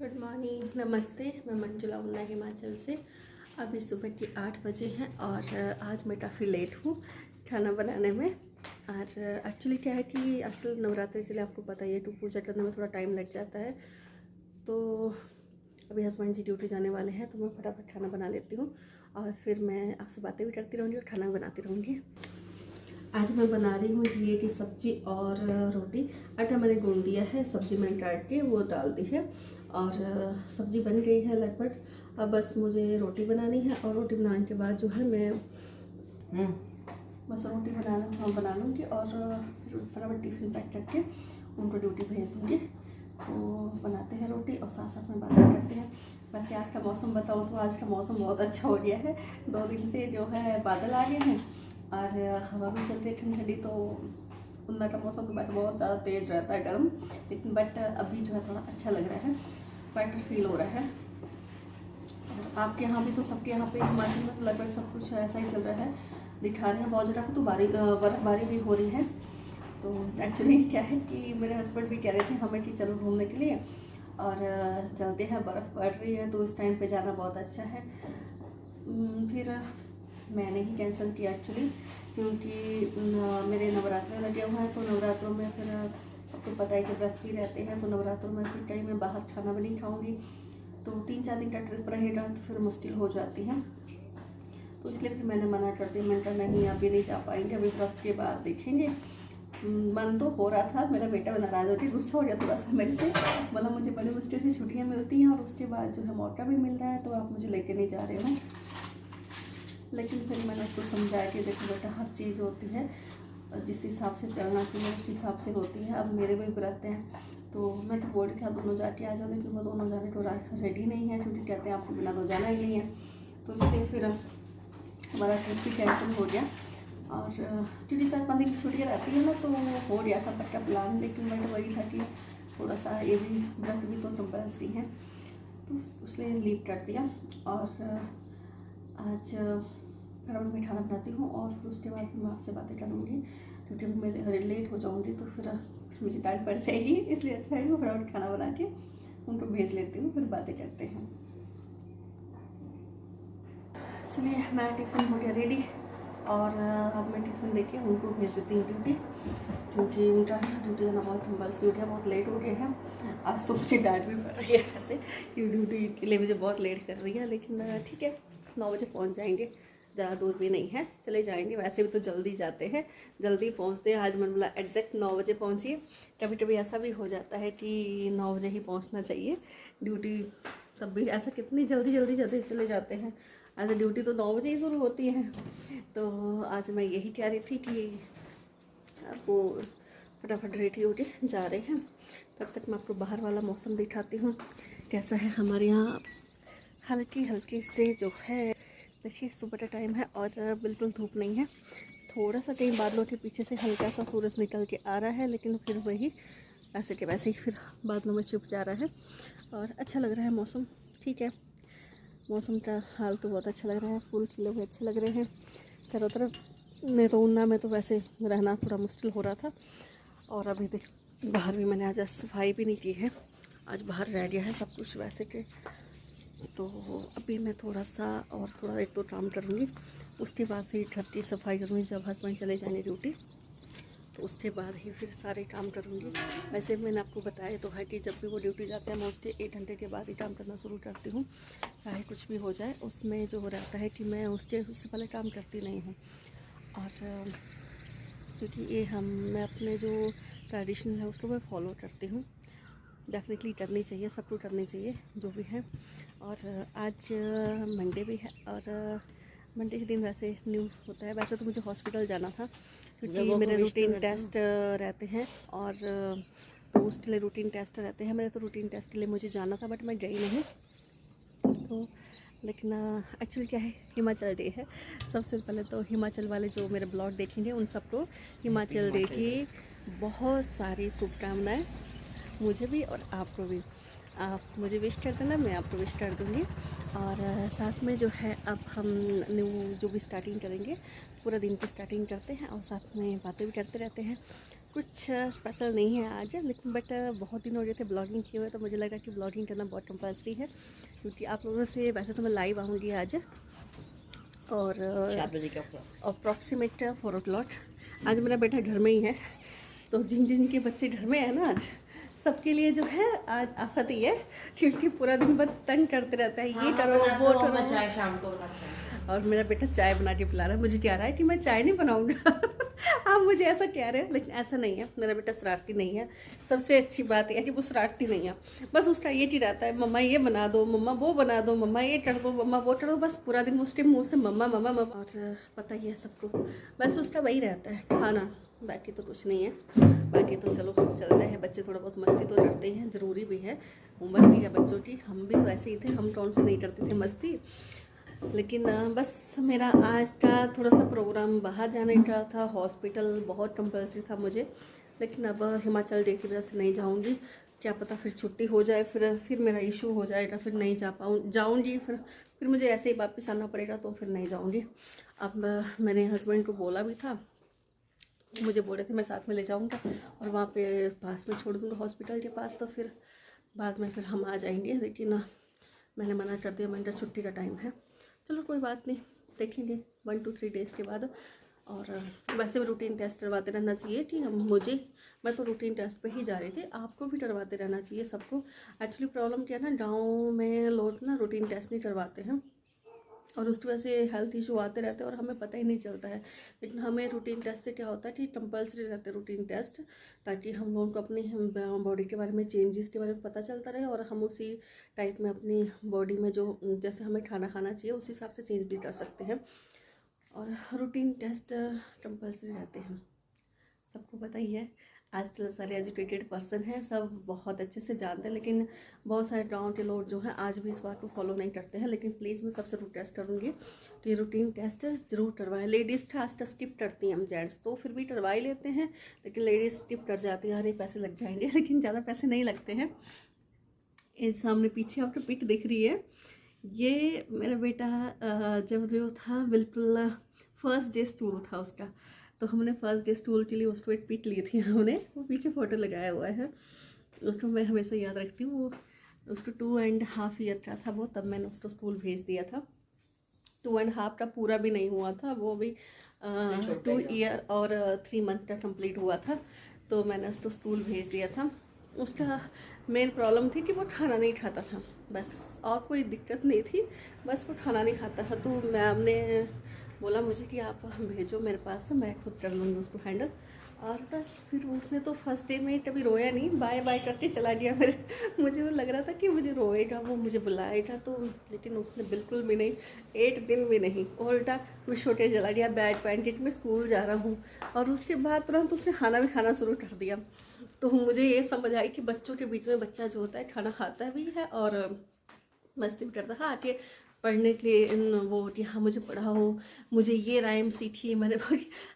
Good morning, नमस्ते। मैं मंजुला उन्ना हिमाचल से। अभी सुबह के 8 बजे हैं और आज मैं काफ़ी लेट हूँ खाना बनाने में। और एक्चुअली क्या है कि आजकल नवरात्रि चले, आपको पता ही है, तो पूजा करने में थोड़ा टाइम लग जाता है। तो अभी हस्बैंड जी ड्यूटी जाने वाले हैं, तो मैं फटाफट खाना बना लेती हूँ और फिर मैं आपसे बातें भी करती रहूँगी और खाना भी बनाती रहूँगी। आज मैं बना रही हूँ घिए की सब्ज़ी और रोटी। आटा मैंने गूंद दिया है, सब्ज़ी मैंने काट के वो डाल दी है और सब्ज़ी बन गई है लगभग। अब बस मुझे रोटी बनानी है और रोटी बनाने के बाद जो है मैं बस रोटी बना लूँगी और फटाफट टिफ़िन पैक करके उनको ड्यूटी भेज दूँगी। तो बनाते हैं रोटी और साथ साथ में बातें करते हैं। वैसे आज का मौसम बताऊँ तो आज का मौसम बहुत अच्छा हो गया है। 2 दिन से जो है बादल आ गए हैं और हवा भी चल रही है ठंडी ठंडी। तो उन्ना का मौसम तो वैसे बहुत ज़्यादा तेज़ रहता है गर्म, लेकिन बट अभी जो है थोड़ा अच्छा लग रहा है, बेटर फील हो रहा है। और आपके यहाँ भी तो सबके यहाँ पे हिमाचल में तो लगभग सब कुछ ऐसा ही चल रहा है, दिखा रहे हैं। बहुत जगह तो बर्फ़बारी भी हो रही है। तो एक्चुअली क्या है कि मेरे हस्बैंड भी कह रहे थे हमें कि चलो घूमने के लिए और चलते हैं, बर्फ़ पड़ रही है तो इस टाइम पे जाना बहुत अच्छा है। फिर मैंने ही कैंसिल किया एक्चुअली, क्योंकि मेरे नवरात्रे लगे हुए हैं। तो नवरात्रों में फिर आपको पता है कि व्रत भी रहते हैं, तो नवरात्रों में फिर कहीं मैं बाहर खाना भी नहीं खाऊंगी। तो 3-4 दिन का ट्रिप रहेगा तो फिर मुश्किल हो जाती है। तो इसलिए फिर मैंने मना कर दिया। मैंने कहा नहीं, अभी नहीं जा पाएंगे, अभी व्रत के बाद देखेंगे। मन तो हो रहा था, मेरा बेटा नाराज़ हो गया, गुस्सा हो गया थोड़ा सा मेरे से। मतलब मुझे बड़े मुश्किल से छुट्टियाँ मिलती हैं और उसके बाद जो है मौका भी मिल रहा है, तो आप मुझे लेके नहीं जा रहे हो। लेकिन फिर मैंने उसको समझाया कि देखो बेटा, हर चीज़ होती है, जिस हिसाब से चलना चाहिए उस हिसाब से होती है। अब मेरे भी व्रत हैं, तो मैं तो बोल रही थी आप दोनों जाके आ जाओ, लेकिन वो दोनों जाने को रेडी नहीं है, क्योंकि कहते हैं आपको बिना तो जाना ही नहीं है। तो इसलिए फिर हमारा ट्रिप भी कैंसिल हो गया। और क्योंकि 4-5 दिन की छुट्टियाँ रहती है ना, तो हो गया था पक्का प्लान। लेकिन बट वही था कि थोड़ा सा ये भी व्रत भी तो कंपल्सरी है, तो इसलिए लीव कर दिया। और आज फटाफट मैं खाना बनाती हूँ और फिर उसके बाद मैं आपसे बातें करूँगी, क्योंकि मैं लेट हो जाऊँगी तो फिर मुझे डांट पड़ जाएगी। इसलिए अच्छा है मैं फटाफट खाना बना के उनको भेज लेती हूँ, फिर बातें करते हैं। चलिए, मेरा टिफ़िन हो गया रेडी और अब मैं टिफ़िन देके उनको भेज देती हूँ ड्यूटी, क्योंकि उनका ड्यूटी जाना बहुत कंपल्सरी हो गया, बहुत लेट हो गए हैं। आज तो मुझे डांट भी पड़ रही है वैसे, कि ड्यूटी के लिए मुझे बहुत लेट कर रही है, लेकिन ठीक है, 9 बजे पहुँच जाएंगे। ज़्यादा दूर भी नहीं है, चले जाएंगे। वैसे भी तो जल्दी जाते हैं, जल्दी पहुँचते हैं। आज मैंने बोला एग्जैक्ट 9 बजे पहुँचिए। कभी कभी ऐसा भी हो जाता है कि 9 बजे ही पहुँचना चाहिए ड्यूटी, तब भी ऐसा कितनी जल्दी चले जाते हैं। आज ड्यूटी तो 9 बजे ही शुरू होती है। तो आज मैं यही कह रही थी कि आपको फटाफट रेडी होके जा रहे हैं। तब तक मैं आपको बाहर वाला मौसम दिखाती हूँ कैसा है हमारे यहाँ। हल्की हल्की से जो है, देखिए सुबह का टाइम है और बिल्कुल धूप नहीं है। थोड़ा सा कहीं बादलों के पीछे से हल्का सा सूरज निकल के आ रहा है, लेकिन फिर वही ऐसे के वैसे ही फिर बादलों में छुप जा रहा है और अच्छा लग रहा है मौसम। ठीक है, मौसम का हाल तो बहुत अच्छा लग रहा है, फूल खिले हुए अच्छे लग रहे हैं चारों तरफ। नहीं तो उन्ना में तो वैसे रहना थोड़ा मुश्किल हो रहा था। और अभी देख, बाहर भी मैंने आज सफाई भी नहीं की है, आज बाहर रह गया है सब कुछ वैसे के। तो अभी मैं थोड़ा सा और थोड़ा 1-2 काम करूँगी, उसके बाद फिर घर की सफाई करूँगी। जब हस्बैंड चले जाएंगे ड्यूटी तो उसके बाद ही फिर सारे काम करूँगी। वैसे मैंने आपको बताया तो है कि जब भी वो ड्यूटी जाते हैं मैं उसके 1 घंटे के बाद ही काम करना शुरू करती हूँ, चाहे कुछ भी हो जाए। उसमें जो रहता है कि मैं उससे पहले काम करती नहीं हूँ। और क्योंकि ये मैं अपने जो ट्रेडिशन है उसको मैं फॉलो करती हूँ, डेफिनेटली करनी चाहिए, सबको करनी चाहिए जो भी है। और आज मंडे भी है और मंडे के दिन वैसे न्यू होता है। वैसे तो मुझे हॉस्पिटल जाना था, क्योंकि मेरे रूटीन टेस्ट रहते हैं और तो उसके लिए रूटीन टेस्ट रहते हैं मेरे। तो रूटीन टेस्ट के लिए मुझे जाना था, बट मैं गई नहीं। तो लेकिन एक्चुअली क्या है, हिमाचल डे है। सबसे पहले तो हिमाचल वाले जो मेरे ब्लॉग देखेंगे उन सबको हिमाचल डे की बहुत सारी शुभकामनाएँ, मुझे भी और आपको भी। आप मुझे विश कर देना, मैं आपको विश कर दूँगी। और साथ में जो है अब हम न्यू जो भी स्टार्टिंग करेंगे, पूरा दिन की स्टार्टिंग करते हैं और साथ में बातें भी करते रहते हैं। कुछ स्पेशल नहीं है आज, लेकिन बट बहुत दिन हो गए थे ब्लॉगिंग किए हुए, तो मुझे लगा कि ब्लॉगिंग करना बहुत कंपल्सरी है, क्योंकि आप लोगों से वैसे तो मैं लाइव आऊँगी आज, और 4 बजे के अप्रॉक्सीमेट 4 o'clock। आज मेरा बेटा घर में ही है, तो जिन जिन के बच्चे घर में है ना, आज सबके लिए जो है आज आफत ही है, क्योंकि पूरा दिन बस तंग करते रहता है, ये करो वो करो। चाय शाम को बनाते हैं। और मेरा बेटा चाय बना के पिला रहा है, मुझे क्या रहा है कि मैं चाय नहीं बनाऊंगा। आप मुझे ऐसा कह रहे हैं, लेकिन ऐसा नहीं है, मेरा बेटा शरारती नहीं है। सबसे अच्छी बात यह है कि वो शरारती नहीं है, बस उसका ये ही रहता है, मम्मा ये बना दो, मम्मा वो बना दो, मम्मा ये कर दो, मम्मा वो कर दो, बस पूरा दिन उसके मुँह से मम्मा मम्मा मम्मा। और पता ही है सबको, बस उसका वही रहता है खाना, बाकी तो कुछ नहीं है। बाकी तो चलो चलता है, बच्चे थोड़ा बहुत मस्ती तो करते हैं, ज़रूरी भी है, उम्र भी है बच्चों की, हम भी तो ऐसे ही थे, हम कौन से नहीं करते थे मस्ती। लेकिन बस मेरा आज का थोड़ा सा प्रोग्राम बाहर जाने का था, हॉस्पिटल बहुत कंपल्सरी था मुझे, लेकिन अब हिमाचल डे की वजह से नहीं जाऊंगी, क्या पता फिर छुट्टी हो जाए, फिर मेरा इशू हो जाएगा, फिर नहीं जाऊंगी, फिर मुझे ऐसे ही वापस आना पड़ेगा, तो फिर नहीं जाऊंगी। अब मैंने हस्बैंड को बोला भी था, मुझे बोल रहे थे मैं साथ में ले जाऊंगा और वहाँ पे पास में छोड़ दूँगा हॉस्पिटल के पास, तो फिर बाद में फिर हम आ जाएंगे, लेकिन मैंने मना कर दिया, मैंने छुट्टी का टाइम है, चलो कोई बात नहीं, देखेंगे 1 to 3 डेज़ के बाद। और वैसे भी रूटीन टेस्ट करवाते रहना चाहिए कि मैं तो रूटीन टेस्ट पे ही जा रही थी, आपको भी करवाते रहना चाहिए सबको। एक्चुअली प्रॉब्लम क्या है ना, गाँव में लोग ना रूटीन टेस्ट नहीं करवाते हैं, और उसकी वजह से हेल्थ इशू आते रहते हैं और हमें पता ही नहीं चलता है। लेकिन हमें रूटीन टेस्ट से क्या होता है कि कंपल्सरी रहते हैं रूटीन टेस्ट, ताकि हम लोगों को अपनी बॉडी के बारे में, चेंजेस के बारे में पता चलता रहे, और हम उसी टाइप में अपनी बॉडी में जो जैसे हमें खाना खाना चाहिए उस हिसाब से चेंज भी कर सकते हैं। और रूटीन टेस्ट कंपल्सरी रहते हैं, सबको पता ही है। आजकल सारे एजुकेटेड पर्सन हैं, सब बहुत अच्छे से जानते हैं, लेकिन बहुत सारे गाँव के लोग जो हैं आज भी इस बात को फॉलो नहीं करते हैं। लेकिन प्लीज़ मैं सबसे रिक्वेस्ट करूँगी कि ये रूटीन टेस्ट ज़रूर करवाएं। लेडीज़ खास स्किप करती हैं, हम जेंट्स तो फिर भी करवा ही लेते हैं, लेकिन लेडीज़ स्किप कर जाती हैं, अरे पैसे लग जाएंगे, लेकिन ज़्यादा पैसे नहीं लगते हैं। इस सामने पीछे आपको पिक दिख रही है, ये मेरा बेटा जब जो था बिल्कुल फर्स्ट डे स्कूल था उसका, तो हमने फर्स्ट डे स्कूल के लिए उसको एक पिक ली थी हमने, वो पीछे फ़ोटो लगाया हुआ है, उसको मैं हमेशा याद रखती हूँ। वो उसको 2.5 ईयर का था वो, तब मैंने उसको स्कूल भेज दिया था। 2.5 का पूरा भी नहीं हुआ था, वो भी 2 ईयर और 3 मंथ का कंप्लीट हुआ था, तो मैंने उसको स्कूल भेज दिया था। उसका मेन प्रॉब्लम थी कि वो खाना नहीं खाता था, बस, और कोई दिक्कत नहीं थी, बस वो खाना नहीं खाता था। तो मैम ने बोला मुझे कि आप भेजो मेरे पास, मैं खुद कर लूँगी उसको हैंडल, और बस फिर उसने तो फर्स्ट डे में कभी रोया नहीं, बाय बाय करके चला गया। मुझे वो लग रहा था कि मुझे रोएगा, वो मुझे बुलाएगा, तो लेकिन उसने बिल्कुल भी नहीं, 8 दिन भी नहीं, उल्टा खुश होकर चला गया, बैग पहन के कि मैं स्कूल जा रहा हूँ। और उसके बाद तुरंत उसने खाना भी खाना शुरू कर दिया। तो मुझे ये समझ आई कि बच्चों के बीच में बच्चा जो होता है खाना खाता भी है और मस्ती भी करता है, आके पढ़ने के लिए वो कि हाँ मुझे पढ़ाओ, मुझे ये राइम सीखिए, मैंने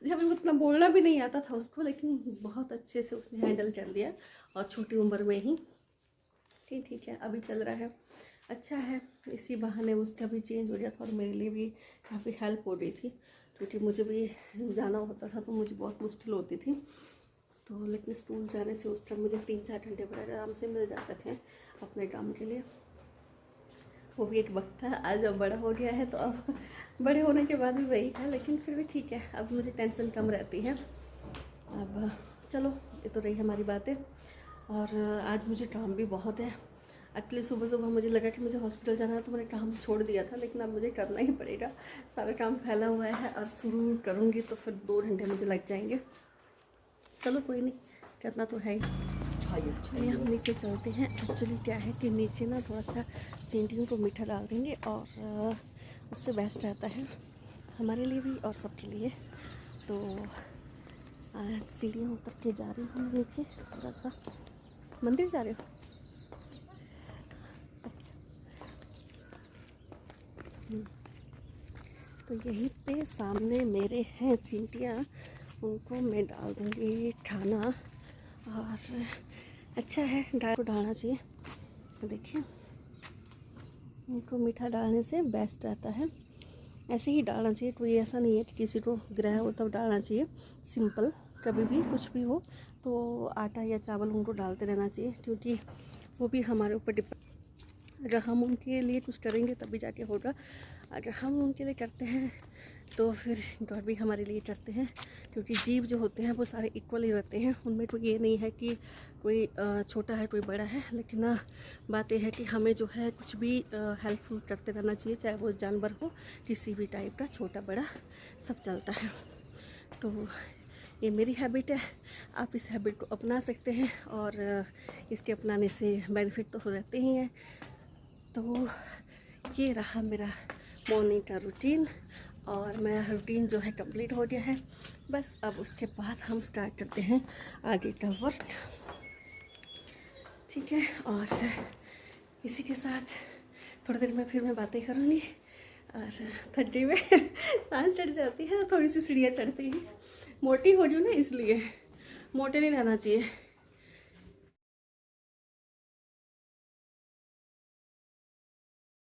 जब उतना बोलना भी नहीं आता था उसको, लेकिन बहुत अच्छे से उसने हैंडल कर लिया, और छोटी उम्र में ही। ठीक है, अभी चल रहा है, अच्छा है, इसी बहाने उसका भी चेंज हो गया था, और मेरे लिए भी काफ़ी हेल्प हो गई थी, क्योंकि मुझे भी जाना होता था तो मुझे बहुत मुश्किल होती थी। तो लेकिन स्कूल जाने से उस टाइम मुझे 3-4 घंटे पर आराम से मिल जाते थे अपने काम के लिए। वो भी एक वक्त था, आज अब बड़ा हो गया है, तो अब बड़े होने के बाद भी वही है, लेकिन फिर भी ठीक है, अब मुझे टेंशन कम रहती है। अब चलो, ये तो रही हमारी बातें, और आज मुझे काम भी बहुत है। एक्चुअली सुबह सुबह मुझे लगा कि मुझे हॉस्पिटल जाना है, तो मैंने काम छोड़ दिया था, लेकिन अब मुझे करना ही पड़ेगा, सारा काम फैला हुआ है, और शुरू करूँगी तो फिर 2 घंटे मुझे लग जाएंगे। चलो कोई नहीं, करना तो है ही। चलिए हम नीचे चलते हैं। एक्चुअली क्या है कि नीचे ना थोड़ा सा चींटियों को मीठा डाल देंगे, और उससे बेस्ट रहता है हमारे लिए भी और सबके लिए। तो सीढ़ियाँ उतर के जा रही हूँ नीचे, थोड़ा सा मंदिर जा रहे हो। तो यहीं पे सामने मेरे हैं चींटियाँ, उनको मैं डाल दूँगी खाना, और अच्छा है डाल को डालना चाहिए। देखिए, उनको मीठा डालने से बेस्ट रहता है, ऐसे ही डालना चाहिए, कोई ऐसा नहीं है कि किसी को गिराया हो तब डालना चाहिए, सिंपल कभी भी कुछ भी हो तो आटा या चावल उनको डालते रहना चाहिए, क्योंकि वो भी हमारे ऊपर डिपेंड। अगर हम उनके लिए कुछ करेंगे तभी जाके होगा, अगर हम उनके लिए करते हैं तो फिर गॉड भी हमारे लिए करते हैं, क्योंकि जीव जो होते हैं वो सारे इक्वल ही रहते हैं। उनमें कोई ये नहीं है कि कोई छोटा है कोई बड़ा है, लेकिन बात यह है कि हमें जो है कुछ भी हेल्पफुल करते रहना चाहिए, चाहे वो जानवर हो किसी भी टाइप का, छोटा बड़ा सब चलता है। तो ये मेरी हैबिट है, आप इस हैबिट को अपना सकते हैं और इसके अपनाने से बेनिफिट तो हो रहते ही हैं। तो ये रहा मेरा मॉर्निंग का रूटीन, और मेरा रूटीन जो है कंप्लीट हो गया है। बस अब उसके बाद हम स्टार्ट करते हैं आगे का वर्क, ठीक है। और इसी के साथ थोड़ी देर में फिर मैं बातें करूँगी, और ठंडी में सांस चढ़ जाती है, थोड़ी सी सीढ़ियाँ चढ़ती हैं। मोटी हो रही हूँ ना, इसलिए मोटे नहीं रहना चाहिए।